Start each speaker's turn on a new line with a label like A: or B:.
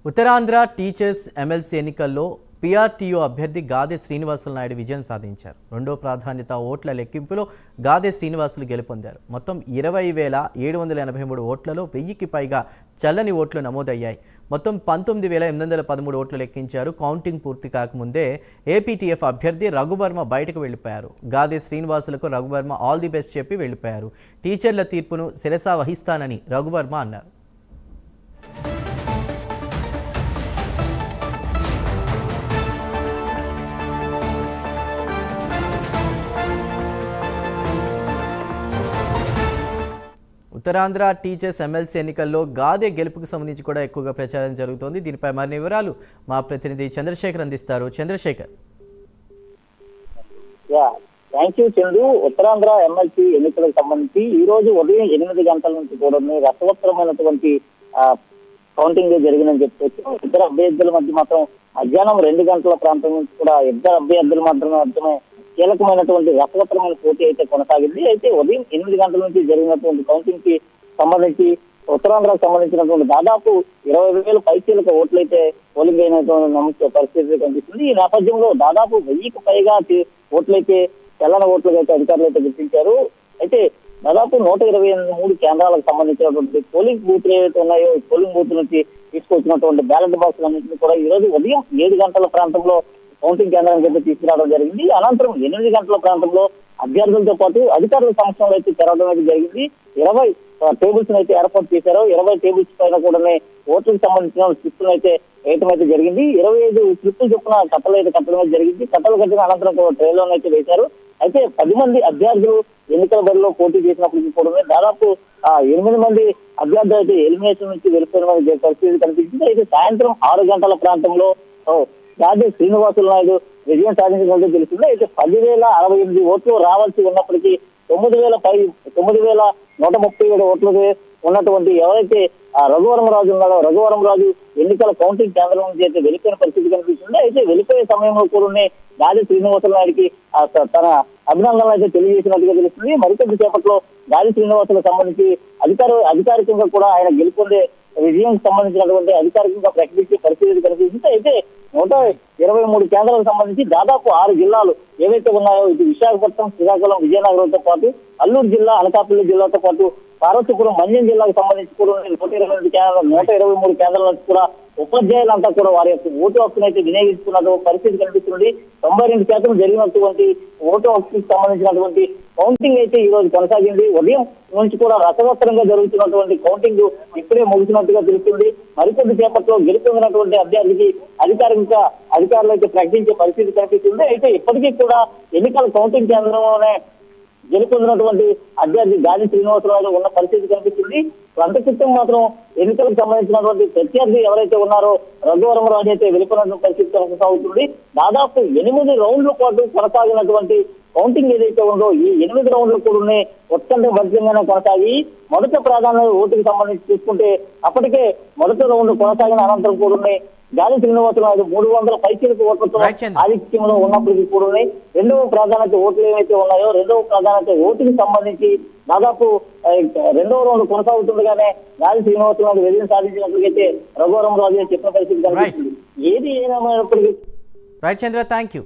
A: Uttarandhra teachers MLC ఎన్నికల్లో PRTU అభ్యర్థి గాదె శ్రీనివాసులు నాయుడు విజయం సాధించారు. రెండో ప్రాధాన్యత ఓట్ల లెక్కింపులో గాదె శ్రీనివాసులు గెలుపొందారు. మొత్తం 20,783 ఓట్లలో 1000కి పైగా చల్లని ఓట్లు నమోదయ్యాయి. మొత్తం 19,813 ఓట్లు లెక్కించారు. కౌంటింగ్ పూర్తి కాకముందే ఏపీటీఎఫ్ అభ్యర్థి రఘువర్మ బయటకు వెళ్లిపోయారు. గాదె శ్రీనివాసులకు రఘువర్మ ఆల్ ది బెస్ట్ చెప్పి వెళ్లిపోయారు. టీచర్ల తీర్పును శిరసా వహిస్తానని రఘువర్మ అన్నారు. ఉత్తరాంధ్ర టీచర్స్ ఎమ్మెల్సీ ఎన్నికల్లో గాదె గెలుపుకు సంబంధించి కూడా ఎక్కువగా ప్రచారం జరుగుతోంది. దీనిపై మరిన్ని వివరాలు మా ప్రతినిధి చంద్రశేఖర్ అందిస్తారు. Chandrashekar.
B: Thank you Chandu. Uttarandhra MLC ఎన్నికలకు సంబంధించి ఈ రోజు ఉదయం 8 గంటల నుంచి కూడా రసవత్తరమైనటువంటి కౌంటింగ్ జరిగిందని చెప్పుకోవచ్చు. ఇద్దరు అభ్యర్థుల మధ్య మాత్రం మధ్యాహ్నం 2 గంటల ప్రాంతం నుంచి కూడా ఇద్దరు అభ్యర్థుల మాత్రమే కీలకమైనటువంటి రసవత్తరమైన పోటీ అయితే కొనసాగింది. అయితే ఉదయం 8 గంటల నుంచి జరిగినటువంటి కౌంటింగ్ కి సంబంధించి ఉత్తరాంధ్రకు సంబంధించినటువంటి దాదాపు 20,000 పైచీలక ఓట్లు అయితే పోలింగ్ అయినటువంటి నమ్మక పరిస్థితి కనిపిస్తుంది. ఈ నేపథ్యంలో దాదాపు 1000కి పైగా ఓట్లయితే తెల్లని ఓట్లుగా అయితే అధికారులు అయితే గుర్తించారు. అయితే దాదాపు 123 కేంద్రాలకు సంబంధించినటువంటి పోలింగ్ బూత్లు ఏవైతే ఉన్నాయో ఈ పోలింగ్ బూత్ నుంచి తీసుకొచ్చినటువంటి బ్యాలెట్ బాక్స్ అన్నింటినీ కూడా ఈ రోజు ఉదయం 7 గంటల ప్రాంతంలో కౌంటింగ్ కేంద్రానికి అయితే తీసుకురావడం జరిగింది. అనంతరం 8 గంటల ప్రాంతంలో అభ్యర్థులతో పాటు అధికారుల సమక్షంలో అయితే తెరవడం అయితే జరిగింది. 20 టేబుల్స్ అయితే ఏర్పాటు చేశారు. 20 టేబుల్స్ పైన కూడా ఓట్లకు సంబంధించిన స్లిప్లు అయితే వేయటం అయితే జరిగింది. 25 స్లిప్లు చొప్పున కట్టలు అయితే కట్టడం అయితే జరిగింది. కట్టలు కట్టిన అనంతరం ట్రైలో అయితే వేశారు. అయితే 10 మంది అభ్యర్థులు ఎన్నికల బరిలో పోటీ చేసినప్పటికీ కూడా దాదాపు 8 మంది అభ్యర్థులు అయితే ఎలిమినేషన్ నుంచి వెళ్ళిపోయిన పరిస్థితి కనిపించింది. అయితే సాయంత్రం 6 గంటల ప్రాంతంలో గాదె శ్రీనివాసులు నాయుడు విజయం సాధించినట్టు తెలిసింది. అయితే 10,068 ఓట్లు రావాల్సి ఉన్నప్పటికీ 9,137 ఓట్లు ఉన్నటువంటి ఎవరైతే రఘువరంరాజు ఉన్నాడో రఘువరంరాజు ఎన్నికల కౌంటింగ్ కేంద్రం నుంచి అయితే వెళ్ళిపోయిన పరిస్థితి కనిపిస్తుంది. అయితే వెళ్ళిపోయే సమయంలో కూడా గాదె శ్రీనివాసులు నాయుడికి తన అభినందనలు అయితే తెలియజేసినట్టుగా తెలుస్తుంది. మరికొద్ది సేపట్లో గాదె శ్రీనివాసులకు సంబంధించి అధికారికంగా కూడా ఆయన గెలుపొందే విజయం సంబంధించినటువంటి అధికారికంగా ప్రకటించే పరిస్థితి కనిపిస్తుంది. అయితే 123 కేంద్రాలకు సంబంధించి దాదాపు 6 జిల్లాలు ఏవైతే ఉన్నాయో ఇటు విశాఖపట్నం, శ్రీకాకుళం, విజయనగరంతో పాటు అల్లూరు జిల్లా, అనకాపల్లి జిల్లాతో పాటు పార్వతీపురం, మన్యం జిల్లాకు సంబంధించి కూడా 123 కేంద్రాల నుంచి కూడా ఉపాధ్యాయులంతా కూడా వారి యొక్క ఓటు హక్కును అయితే వినియోగించుకున్న పరిస్థితి కనిపిస్తుంది. 92% జరిగినటువంటి ఓటు హక్కుకి సంబంధించినటువంటి కౌంటింగ్ అయితే ఈ రోజు కొనసాగింది. ఉదయం నుంచి కూడా రసవత్తరంగా జరుగుతున్నటువంటి కౌంటింగ్ ఇప్పుడే ముగిసినట్టుగా తెలుస్తుంది. మరికొద్ది సేపట్లో గెలుపొందినటువంటి అభ్యర్థికి అధికారులు అయితే ప్రకటించే పరిస్థితి కనిపిస్తుంది. అయితే ఇప్పటికీ కూడా ఎన్నికల కౌంటింగ్ కేంద్రంలోనే గెలుపొందినటువంటి అభ్యర్థి గాదె శ్రీనివాసరావు ఉన్న పరిస్థితి కనిపిస్తుంది. అంతక్రితం మాత్రం ఎన్నికలకు సంబంధించినటువంటి ప్రత్యర్థి ఎవరైతే ఉన్నారో రఘువరంరాజు అయితే వెళ్ళిపోయినటువంటి పరిస్థితి కొనసాగుతుంది. దాదాపు 8 రౌండ్ల పాటు కొనసాగినటువంటి కౌంటింగ్ ఏదైతే ఉందో ఈ 8 రౌండ్లు కూడా ఉత్కంఠ భరితంగానే కొనసాగి మొదట ప్రాధాన్యత ఓటుకు సంబంధించి చూసుకుంటే అప్పటికే మొదటి రౌండ్ కొనసాగిన అనంతరం కూడా గాదె శ్రీనివాసరావు 300 పైచీలకు ఓట్లతో ఆధిక్యంలో ఉన్నప్పటికీ కూడా రెండవ ప్రాధాన్యత ఓట్లు ఏవైతే ఉన్నాయో రెండవ ప్రాధాన్యత ఓటుకి సంబంధించి దాదాపు 2వ రౌండ్ కొనసాగుతుండగానే గాదె శ్రీనివాసరావు విజయం సాధించినట్లయితే రఘువరంరాజు చెప్పిన పరిస్థితి కనిపిస్తుంది. ఏది ఏమైనప్పటికీ
A: రైట్ చంద్ర, థ్యాంక్ యూ.